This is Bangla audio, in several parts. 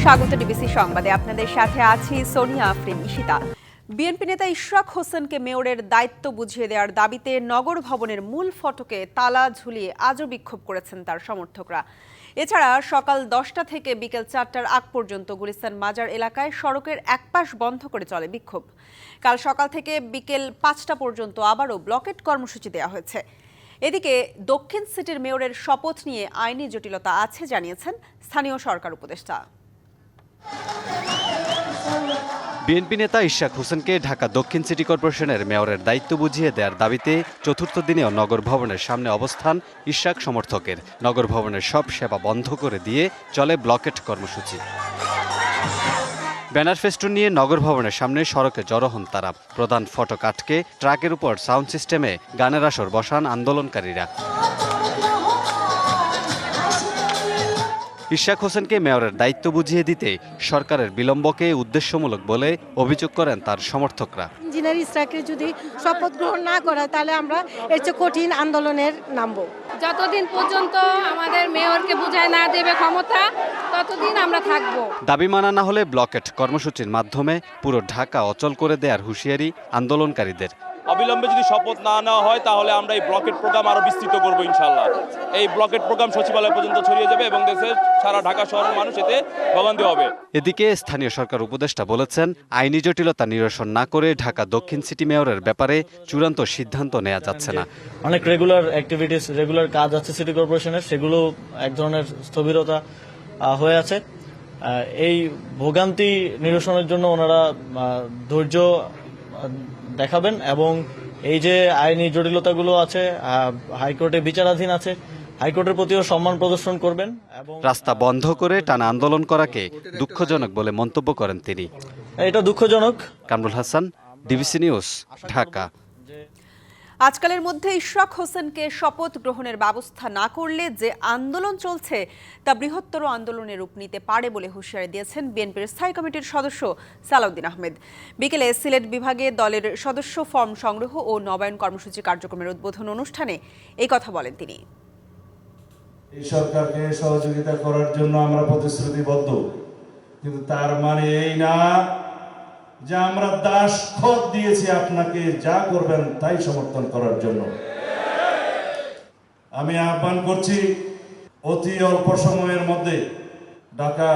স্বাগত ডিবিসি সংবাদে আপনাদের সাথে আছি সোনিয়া আফরিন ঈশিতা। বিএনপি নেতা ইশরাক হোসেনকে মেয়রের দায়িত্ব বুঝিয়ে দেওয়ার দাবিতে নগর ভবনের মূল ফটকে তালা ঝুলিয়ে আজও বিক্ষোভ করেছেন তার সমর্থকরা। এছাড়া সকাল 10টা থেকে বিকেল 4টার আগ পর্যন্ত গুলিস্তান মাজার এলাকায় সড়কের একপাশ বন্ধ করে চলে বিক্ষোভ। কাল সকাল থেকে বিকেল 5টা পর্যন্ত আবারও ব্লকেট কর্মসূচি দেওয়া হয়েছে। এদিকে দক্ষিণ সিটির মেয়রের শপথ নিয়ে আইনি জটিলতা আছে জানিয়েছেন স্থানীয় সরকার উপদেষ্টা। বিএনপি নেতা ইশরাক হোসেনকে ঢাকা দক্ষিণ সিটি কর্পোরেশনের মেয়রের দায়িত্ব বুঝিয়ে দেওয়ার দাবিতে চতুর্থ দিনেও নগর ভবনের সামনে অবস্থান ইশরাক সমর্থকের। নগর ভবনের সব সেবা বন্ধ করে দিয়ে চলে ব্লকেট কর্মসূচি। ব্যানার ফেস্টুন নিয়ে নগর ভবনের সামনে সড়কে জড়ো হন তারা। প্রধান ফটক আটকে ট্রাকের উপর সাউন্ড সিস্টেমে গানের আসর বসান আন্দোলনকারীরা। ইশরাক হোসেনকে মেয়রের দায়িত্ব বুঝিয়ে দিতে সরকারের বিলম্বকে উদ্দেশ্যমূলক বলে অভিযোগ করেন তার সমর্থকরা। ইঞ্জিনিয়ার ইশরাককে যদি শপথ গ্রহণ না করায় তাহলে আমরা এর চেয়ে কঠিন আন্দোলনের নামবো। যতদিন পর্যন্ত আমাদের মেয়রকে বুঝায় না দেবে ক্ষমতা ততদিন আমরা থাকবো। দাবি মানা না হলে ব্লকেট কর্মসূচির মাধ্যমে পুরো ঢাকা অচল করে দেওয়ার হুঁশিয়ারি আন্দোলনকারীদের। অবিলম্বে যদি শপথ না নেওয়া হয় তাহলে আমরা এই ব্লকেট প্রোগ্রাম আরো বিস্তৃত করবো ইনশাল্লাহ। এই ব্লকেট প্রোগ্রাম সচিবালয় পর্যন্ত ছড়িয়ে যাবে এবং দেশের সারা ঢাকা শহরের মানুষ এতে ভোগান্তি হবে। এদিকে স্থানীয় সরকার উপদেষ্টা বলেছেন, আইনি জটিলতা নিরসন না করে ঢাকা দক্ষিণ সিটি মেয়রের ব্যাপারে চূড়ান্ত সিদ্ধান্ত নেওয়া যাচ্ছে না। অনেক রেগুলার অ্যাক্টিভিটিস, রেগুলার কাজ আছে সিটি কর্পোরেশনের, সেগুলো এক ধরনের স্থবিরতা হয়ে আছে। এই ভোগান্তি নিরসনের জন্য ওনারা ধৈর্য দেখাবেন এবং এই যে আইনি জটিলতাগুলো আছে, হাইকোর্টে বিচারাধীন আছে, হাইকোর্টের প্রতিও সম্মান প্রদর্শন করবেন। এবং রাস্তা বন্ধ করে টানা আন্দোলন করাকে দুঃখজনক বলে মন্তব্য করেন তিনি। এটা দুঃখজনক। Kamrul Hasan, DBC news, Dhaka. আজকালের মধ্যে ইশরাক হোসেনকে শপথ গ্রহণের ব্যবস্থা না করলে যে আন্দোলন চলছে তা বৃহত্তর আন্দোলনের রূপ নিতে পারে বলে হুঁশিয়ারি দিয়েছেন বিএনপির স্থায়ী কমিটির সদস্য সালাউদ্দিন আহমেদ। বিকেলে সিলেট বিভাগে দলের সদস্য ফর্ম সংগ্রহ ও নবায়ন কর্মসূচি কার্যক্রমের উদ্বোধন অনুষ্ঠানে এই কথা বলেন তিনি। এই সরকারকে সহযোগিতা করার জন্য আমরা প্রতিশ্রুতিবদ্ধ, কিন্তু তার মানে এই না যে আমরা দাসখত দিয়েছি আপনাকে যা করবেন তাই সমর্থন করার জন্য। আমি আহ্বান করছি অতি অল্প সময়ের মধ্যে ঢাকা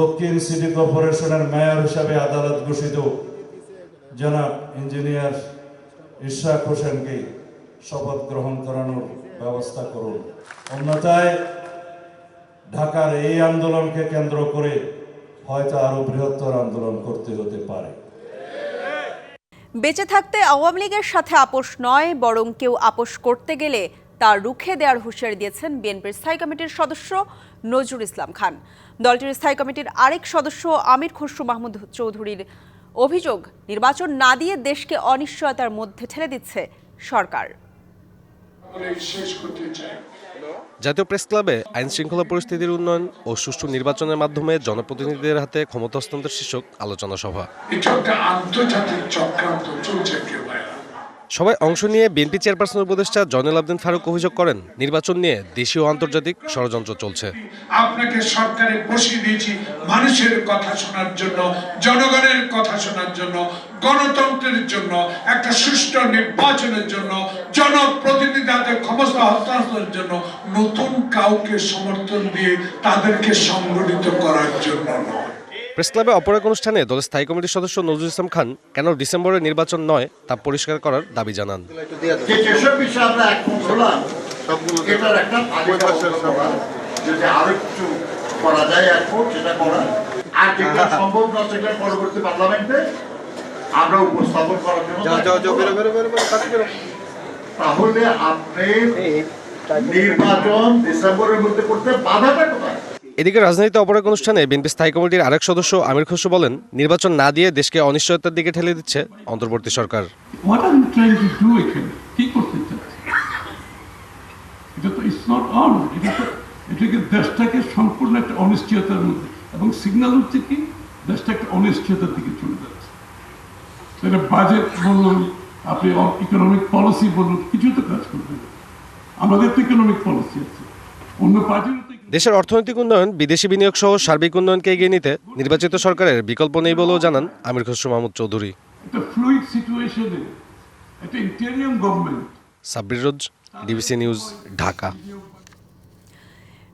দক্ষিণ সিটি কর্পোরেশনের মেয়র হিসাবে আদালত ঘোষিত জনাব ইঞ্জিনিয়ার ইশরাক হোসেনকে শপথ গ্রহণ করানোর ব্যবস্থা করুন। অন্যথায় ঢাকার এই আন্দোলনকে কেন্দ্র করে হয়তো আরো বৃহত্তর আন্দোলন করতে হতে পারে। বেঁচে থাকতে আওয়ামী লীগের সাথে আপোষ নয়, বরং কেউ আপোষ করতে গেলে তা রুখে দেওয়ার হুঁশিয়ারি দিয়েছেন বিএনপির স্থায়ী কমিটির সদস্য নজরুল ইসলাম খান। দলটির স্থায়ী কমিটির আরেক সদস্য আমির খসরু মাহমুদ চৌধুরীর অভিযোগ, নির্বাচন না দিয়ে দেশকে অনিশ্চয়তার মধ্যে ঠেলে দিচ্ছে সরকার। জাতীয় প্রেস ক্লাবে আইন শৃঙ্খলা পরিস্থিতির উন্নয়ন ও সুষ্ঠু নির্বাচনের মাধ্যমে জনপ্রতিনিধিদের হাতে ক্ষমতা হস্তান্তর শীর্ষক আলোচনা সভা। সবাই অংশ নিয়ে বিএনপি চেয়ারপারসন উপদেষ্টা জয়নুল আবদিন ফারুক অভিযোগ করেন, নির্বাচন নিয়ে দেশীয় ও আন্তর্জাতিক ষড়যন্ত্র চলছে। আপনাকে সরকারে বসিয়ে দিয়েছি মানুষের কথা শোনার জন্য, জনগণের কথা শোনার জন্য, গণতন্ত্রের জন্য, একটা সুষ্ঠু নির্বাচনের জন্য, জনপ্রতিনিধিদের ক্ষমতা হস্তান্তরের জন্য, নতুন কাউকে সমর্থন দিয়ে তাদেরকে সংগঠিত করার জন্য নয়। প্রেস ক্লাবে অপর এক অনুষ্ঠানে দলের স্থায়ী কমিটির সদস্য নজরুল ইসলাম খান কেন ডিসেম্বরের নির্বাচন নয় তা পরিষ্কার করার দাবি জানান। তাহলে আপনি নির্বাচন ডিসেম্বরের মধ্যে করতে বাধাটা কোথায়? এদিকে রাজনীতিতে অপর এক অনুষ্ঠানে বিএনপি স্থায়ী কমিটির আরেক সদস্য আমির খসরু বলেন, নির্বাচন না দিয়ে দেশকে অনিশ্চয়তার দিকে ঠেলে দিচ্ছে অন্তর্বর্তী সরকার। দেশটাকে সম্পূর্ণ একটা অনিশ্চয়তার মধ্যে, এবং সিগন্যাল হচ্ছে কি দেশটা একটা অনিশ্চয়তার দিকে চলে যাচ্ছে। সেটা বাজেট বলুন, আপনি ইকোনমিক পলিসি বলুন, কিছু তো কাজ করবে। আমাদের তো ইকোনমিক পলিসি আছে, অন্য পার্টির দেশের অর্থনৈতিক উন্নয়ন, বিদেশি বিনিয়োগ সহ সার্বিক উন্নয়নকে এগিয়ে নিতে নির্বাচিত সরকারের বিকল্প নেই বলেও জানান আমির খসরু মাহমুদ চৌধুরী। সাব্বির রোজ, ডিবিসি নিউজ, ঢাকা।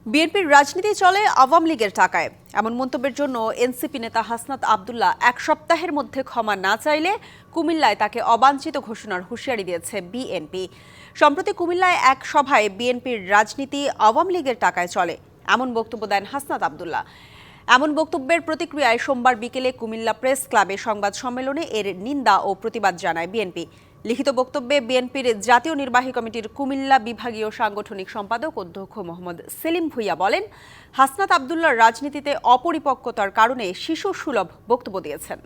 বিএনপির রাজনীতি চলে আওয়ামী লীগের টাকায়, এমন মন্তব্যের জন্য এনসিপি নেতা হাসনাত আব্দুল্লাহ 1 সপ্তাহের মধ্যে ক্ষমা না চাইলে কুমিল্লায় তাকে অবাঞ্ছিত ঘোষণার হুঁশিয়ারি দিয়েছে বিএনপি। সম্প্রতি কুমিল্লায় এক সভায় বিএনপির রাজনীতি আওয়ামী লীগের টাকায় চলে এমন বক্তব্য দেন হাসনাত আব্দুল্লাহ। এমন বক্তব্যের প্রতিক্রিয়ায় সোমবার বিকেলে কুমিল্লা প্রেস ক্লাবে সংবাদ সম্মেলনে এর নিন্দা ও প্রতিবাদ জানায় বিএনপি। লিখিত বক্তব্যে বিএনপির জাতীয় নির্বাহী কমিটির কুমিল্লা বিভাগীয় সাংগঠনিক সম্পাদক অধ্যক্ষ মোহাম্মদ সেলিম ভুইয়া বলেন, হাসনাত আব্দুল্লাহর রাজনীতিতে অপরিপক্কতার কারণে শিশু সুলভ বক্তব্য দিয়েছেন।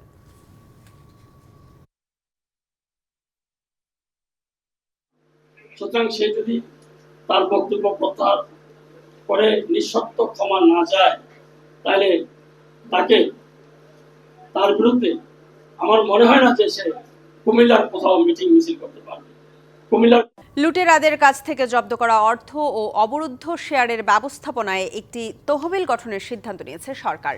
সুতরাং সে যদি তার বক্তব্য প্রত্যাহার করে নিঃশর্ত ক্ষমা না যায়, তাহলে তাকে তার বিরুদ্ধে আমার মনে হয় না যে সে কুমিল্লার কোথাও মিটিং মিছিল করতে পারবে। কুমিল্লার লুটেরাদের কাছ থেকে জব্দ করা অর্থ ও অবরুদ্ধ শেয়ারের ব্যবস্থাপনায় একটি তহবিল গঠনের সিদ্ধান্ত নিয়েছে সরকার।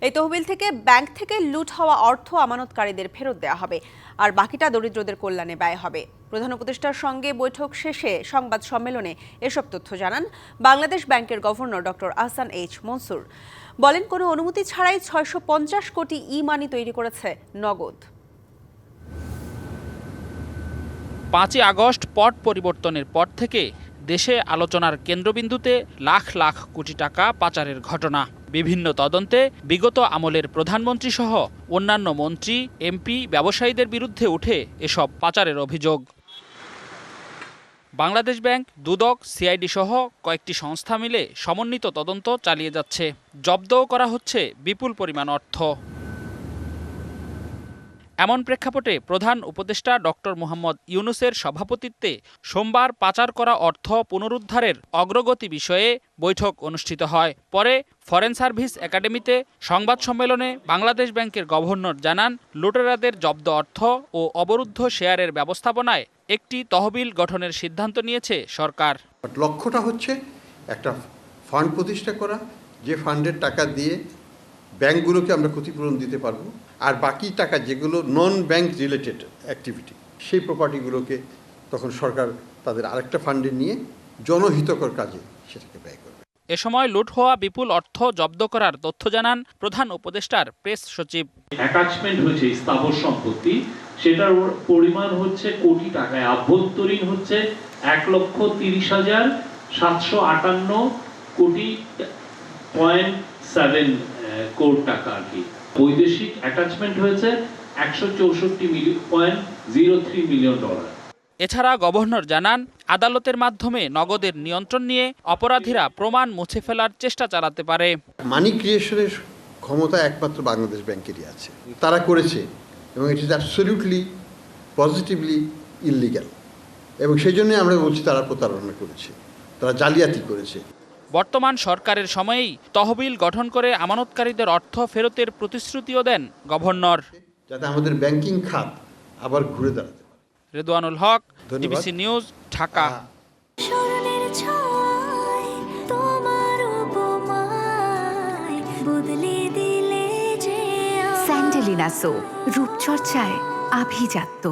এই তহবিল থেকে ব্যাংক থেকে লুট হওয়া অর্থ আমানতকারীদের ফেরত দেওয়া হবে, আর বাকিটা দরিদ্রদের কল্যাণে ব্যয় হবে। প্রধান উপদেষ্টার সঙ্গে বৈঠক শেষে সংবাদ সম্মেলনে এসব তথ্য জানান বাংলাদেশ ব্যাংকের governor doctor Ahsan H Mansur. বলেন, কোনো অনুমতি ছাড়াই 650 কোটি ই-মানি তৈরি করেছে নগদ। 5 আগস্ট পট পরিবর্তনের পর থেকে দেশে আলোচনার কেন্দ্রবিন্দুতে লাখ লাখ কোটি টাকা পাচারের ঘটনা। বিভিন্ন তদন্তে বিগত আমলের প্রধানমন্ত্রী সহ অন্যান্য মন্ত্রী, এমপি, ব্যবসায়ীদের বিরুদ্ধে উঠে এসব পাচারের অভিযোগ। বাংলাদেশ ব্যাংক, দুদক, সিআইডি সহ কয়েকটি সংস্থা মিলে সমন্বিত তদন্ত চালিয়ে যাচ্ছে। জব্দও করা হচ্ছে বিপুল পরিমাণ অর্থ। এমন প্রেক্ষাপটে প্রধান উপদেষ্টা ডক্টর মোহাম্মদ ইউনূসের সভাপতিত্বে সোমবার পাচার করা অর্থ পুনরুদ্ধারের অগ্রগতি বিষয়ে বৈঠক অনুষ্ঠিত হয়। পরে ফরেন সার্ভিস একাডেমিতে সংবাদ সম্মেলনে বাংলাদেশ ব্যাংকের গভর্নর জানান, লুটেরাদের জব্দ অর্থ ও অবরুদ্ধ শেয়ারের ব্যবস্থাপনায় একটি তহবিল গঠনের সিদ্ধান্ত নিয়েছে সরকার। লক্ষ্যটা হচ্ছে একটা ফান্ড প্রতিষ্ঠা করা, যে ফান্ডের টাকা দিয়ে ব্যাংকগুলোকে আমরা ক্ষতিপূরণ দিতে পারবো, আর বাকি টাকা যেগুলো নন ব্যাংক রিলেটেড অ্যাক্টিভিটি, সেই প্রপার্টিগুলোকে তখন সরকার তাদের আরেকটা ফান্ডে নিয়ে জনহিতকর কাজে সেটাকে ব্যয় করবে। এ সময় লুট হওয়া বিপুল অর্থ জব্দ করার তথ্য জানান প্রধান উপদেষ্টার প্রেস সচিব। অ্যাটাচমেন্ট হচ্ছে স্থাবর সম্পত্তি, সেটার পরিমাণ হচ্ছে কোটি টাকায়, আভ্যন্তরীণ হচ্ছে 1,30,758.7 কোটি টাকা আর কি। বৈদেশিক অ্যাটাচমেন্ট হয়েছে $164.03 মিলিয়ন। এছাড়া গভর্নর জানান, আদালতের মাধ্যমে নগদের নিয়ন্ত্রণ নিয়ে অপরাধীরা প্রমাণ মুছে ফেলার চেষ্টা চালাতে পারে। মানি ক্রিয়েশনের ক্ষমতা একমাত্র বাংলাদেশ ব্যাংকেরই আছে, তারা করেছে, এবং it is absolutely positively illegal, এবং সেই জন্যই আমরা বলছি তারা প্রতারণা করেছে, তারা জালিয়াতি করেছে। বর্তমান সরকারের সময়েই তহবিল গঠন করে আমানতকারীদের অর্থ ফেরতের প্রতিশ্রুতিও দেন গভর্নর, যাতে আমাদের ব্যাংকিং খাত আবার ঘুরে দাঁড়াতে পারে। Redwanul Haque, DBC news, Dhaka. স্যান্ডেলিনা সো, রূপচর্চায় আভিজাত্য।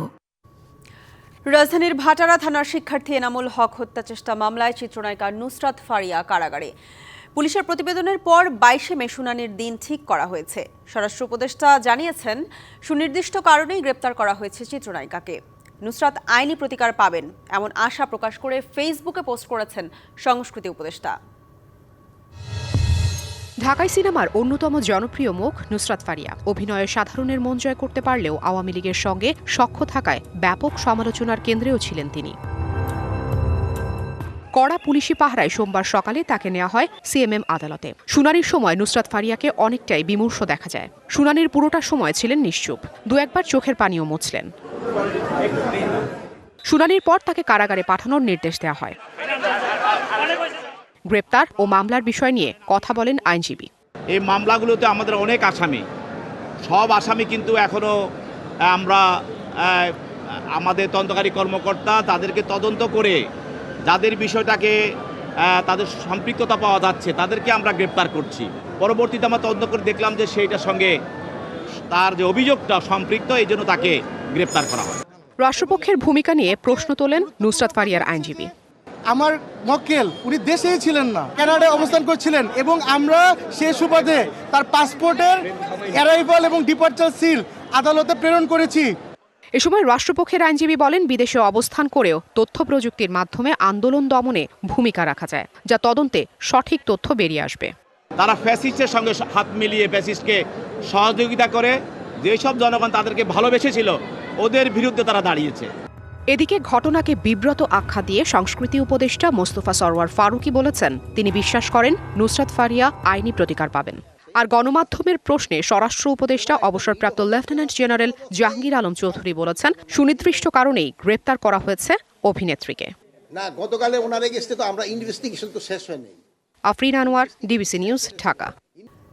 রাজধানীর ভাটারা থানার শিক্ষার্থী এনামুল হক হত্যা চেষ্টা মামলায় চিত্রনায়িকা নুসরাত ফারিয়া কারাগারে। পুলিশের প্রতিবেদনের পর 22 মে শুনানির দিন ঠিক করা হয়েছে। স্বরাষ্ট্র উপদেষ্টা জানিয়েছেন, সুনির্দিষ্ট কারণেই গ্রেপ্তার করা হয়েছে চিত্রনায়িকাকে। নুসরাত আইনি প্রতিকার পাবেন এমন আশা প্রকাশ করে ফেসবুকে পোস্ট করেছেন সংস্কৃতি উপদেষ্টা। ঢাকাই সিনেমার অন্যতম জনপ্রিয় মুখ নুসরাত ফারিয়া অভিনয়ে সাধারণের মন জয় করতে পারলেও আওয়ামী লীগের সঙ্গে সখ্য থাকায় ব্যাপক সমালোচনার কেন্দ্রেও ছিলেন তিনি। কড়া পুলিশি পাহারায় সোমবার সকালে তাকে নেওয়া হয় সিএমএম আদালতে। শুনানির সময় নুসরাত ফারিয়াকে অনেকটাই বিমর্ষ দেখা যায়। শুনানির পুরোটা সময় ছিলেন নিশ্চুপ, দু একবার চোখের পানিও মুছলেন। শুনানির পর তাকে কারাগারে পাঠানোর নির্দেশ দেওয়া হয়। গ্রেপ্তার ও মামলার বিষয় নিয়ে কথা বলেন আইনজীবী। এই মামলাগুলোতে আমাদের অনেক আসামি, সব আসামি কিন্তু এখনো আমরা আমাদের তদন্তকারী কর্মকর্তা তাদেরকে তদন্ত করে যাদের বিষয়টাকে তাদের সম্পৃক্ততা পাওয়া যাচ্ছে, তাদেরকে আমরা গ্রেপ্তার করছি। পরবর্তীতে আমরা তদন্ত করে দেখলাম যে সেইটার সঙ্গে তার যে অভিযোগটা সম্পৃক্ত, এই জন্য তাকে গ্রেপ্তার করা হয়। রাষ্ট্রপক্ষের ভূমিকা নিয়ে প্রশ্ন তোলেন নুসরাত ফারিয়ার আইনজীবী। আমার মক্কেল উনি দেশেই ছিলেন না, কানাডায় অবস্থান করছিলেন এবং আমরা সে সুবাদে তার পাসপোর্টের অ্যারাইভাল এবং ডিপার্চার সিল আদালতে প্রেরণ করেছি। এ সময় রাষ্ট্রপক্ষের আইনজীবী বলেন, বিদেশে অবস্থান করেও তথ্য প্রযুক্তির মাধ্যমে আন্দোলন দমনে ভূমিকা রাখা যায়, যা তদন্তে সঠিক তথ্য বেরিয়ে আসবে। তারা ফ্যাসিস্টের সঙ্গে হাত মিলিয়ে ফ্যাসিস্টকে সহযোগিতা করে যেসব জনগণ তাদেরকে ভালোবেসেছিল ওদের বিরুদ্ধে তারা দাঁড়িয়েছে। এদিকে ঘটনাকে বিব্রত আখ্যা দিয়ে সংস্কৃতি উপদেষ্টা মোস্তফা সরওয়ার ফারুকী বলেছেন, তিনি বিশ্বাস করেন নুসরাত ফারিয়া আইনি প্রতিকার পাবেন। আর গণমাধ্যমের প্রশ্নে স্বরাষ্ট্র উপদেষ্টা অবসরপ্রাপ্ত লেফটেন্যান্ট জেনারেল জাহাঙ্গীর আলম চৌধুরী বলেছেন, সুনির্দিষ্ট কারণেই গ্রেপ্তার করা হয়েছে অভিনেত্রীকে। না, গতকালে ওনারে গেছে তো আমরা ইনভেস্টিগেশন তো শেষ হয়নি। Afrin Anwar, DBC news, Dhaka.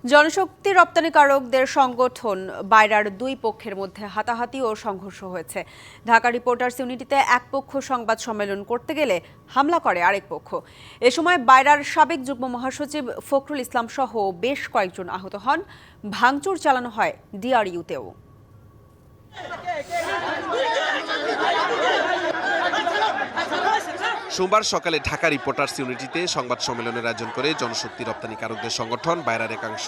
জনশক্তি রপ্তানিকারকদের সংগঠন বাইরার দুই পক্ষের মধ্যে হাতাহাতি ও সংঘর্ষ হয়েছে। ঢাকা রিপোর্টার্স ইউনিটিতে এক পক্ষ সংবাদ সম্মেলন করতে গেলে হামলা করে আরেক পক্ষ। এ সময় বাইরার সাবেক যুগ্ম মহাসচিব ফখরুল ইসলাম সহ বেশ কয়েকজন আহত হন। ভাঙচুর চালানো হয় ডিআরইউতেও। সোমবার সকালে ঢাকা রিপোর্টার্স ইউনিটিতে সংবাদ সম্মেলনের আয়োজন করে জনশক্তি রপ্তানিকারকদের সংগঠন বাইরার একাংশ।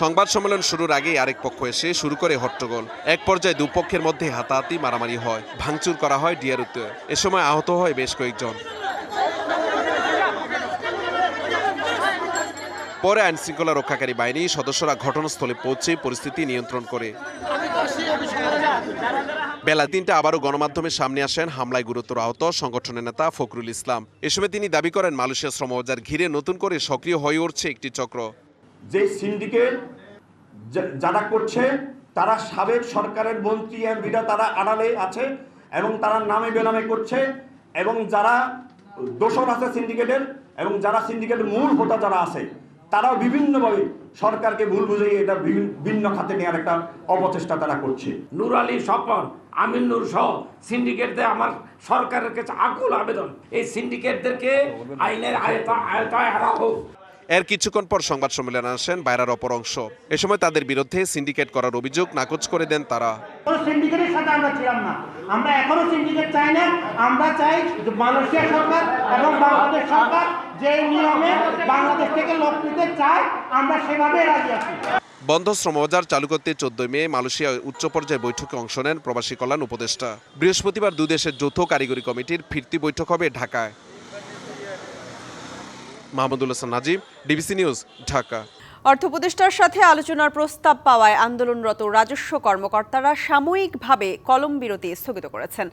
সংবাদ সম্মেলন শুরুর আগেই আরেক পক্ষ এসে শুরু করে হট্টগোল। এক পর্যায়ে দুপক্ষের মধ্যে হাতাহাতি মারামারি হয়, ভাঙচুর করা হয় ডিআরইউতে। এ সময় আহত হয় বেশ কয়েকজন। পরে আইনশৃঙ্খলা রক্ষাকারী বাহিনী সদস্যরা ঘটনাস্থলে পৌঁছে পরিস্থিতি নিয়ন্ত্রণ করে। বেলা ৩টা আবারও গণমাধ্যমের সামনে আসেন হামলায় গুরুতর আহত সংগঠনের নেতা ফখরুল ইসলাম। এ সময় তিনি দাবি করেন, মালয়েশিয়া শ্রমবাজার ঘিরে নতুন করে সক্রিয় হয়ে উঠছে একটি চক্র। যে সিন্ডিকেট যারা করছে তারা সাবেক সরকারের মন্ত্রী এমপিরা তারা আড়ালে আছে এবং তারা নামে বেনামে করছে, এবং যারা দোষর আছে সিন্ডিকেটের এবং যারা সিন্ডিকেটের মূল হোতা যারা আছে তারাও বিভিন্নভাবে সরকারকে ভুল বুঝিয়ে এটা ভিন্ন খাতে নেওয়ার একটা অপচেষ্টা তারা করছে। নূর আলী স্বপন, আমিন নূর সহ সিন্ডিকেটদের আমার সরকারের কাছে আকুল আবেদন, এই সিন্ডিকেটদেরকে আইনের আয়তায় আনা হোক। এর কিছুক্ষণ পর সংবাদ সম্মেলনে আসেন বাইরার অপর অংশ। এ সময় তাদের বিরুদ্ধে সিন্ডিকেট করার অভিযোগ নাকচ করে দেন তারা। সিন্ডিকেটের সাথে আমরা ছিলাম না, আমরা এখনো সিন্ডিকেট চাই না। আমরা চাই মালয়েশিয়া সরকার এবং বাংলাদেশ সরকার যে নিয়মে বাংলাদেশ থেকে লোক নিতে চায় আমরা সেভাবে রাজি আছি। বন্ধ শ্রমবাজার চালু করতে 14 মে মালয়েশিয়া উচ্চ পর্যায়ে বৈঠকে অংশ নেন প্রবাসী কল্যাণ উপদেষ্টা। বৃহস্পতিবার দুই দেশের যৌথ কারিগরি কমিটির ফিরতি বৈঠক হবে ঢাকায়। Mahmudul Hasan Nazim, DBC news, Dhaka. অর্থ উপদেষ্টার সাথে আলোচনার প্রস্তাব পাওয়ায় আন্দোলনরত রাজস্ব কর্মকর্তারা সাময়িকভাবে কলম বিরতি স্থগিত করেছেন।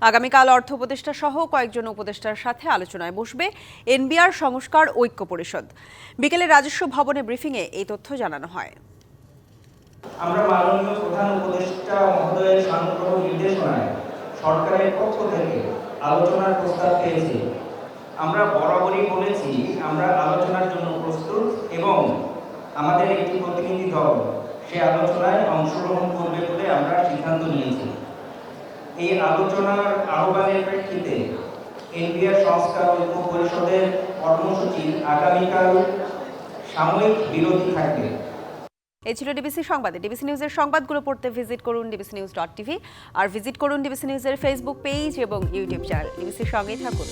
আগামীকাল অর্থ উপদেষ্টা সহ কয়েকজন উপদেষ্টার সাথে আলোচনায় বসবে এনবিআর সংস্কার ঐক্য পরিষদ। বিকেলে রাজস্ব ভবনে ব্রিফিংয়ে এই তথ্য জানানো হয়। আমরা মাননীয় প্রধান উপদেষ্টা মহোদয়ের সান্ত্বনা নির্দেশনায় সরকারের পক্ষ থেকে আলোচনার প্রস্তাব পেয়েছি। আমরা বরাবরই বলেছি আমরা আলোচনার জন্য প্রস্তুত এবং আমাদের একটি প্রতিনিধি দল সে আলোচনায় অংশগ্রহণ করবে বলে আমরা সিদ্ধান্ত নিয়েছি। এই আলোচনার আহ্বানের প্রেক্ষিতে এনবিআর সংস্কার ঐক্য পরিষদের কর্মসূচি আগামীকাল সাময়িক বিরতি থাকবে। এই ছিল ডিবিসি সংবাদে। ডিবিসি নিউজের সংবাদগুলো পড়তে ভিজিট করুন dbcnews.tv আর ভিজিট করুন ডিবিসি নিউজের ফেসবুক পেজ এবং ইউটিউব চ্যানেল। ডিবিসির সঙ্গেই থাকুন।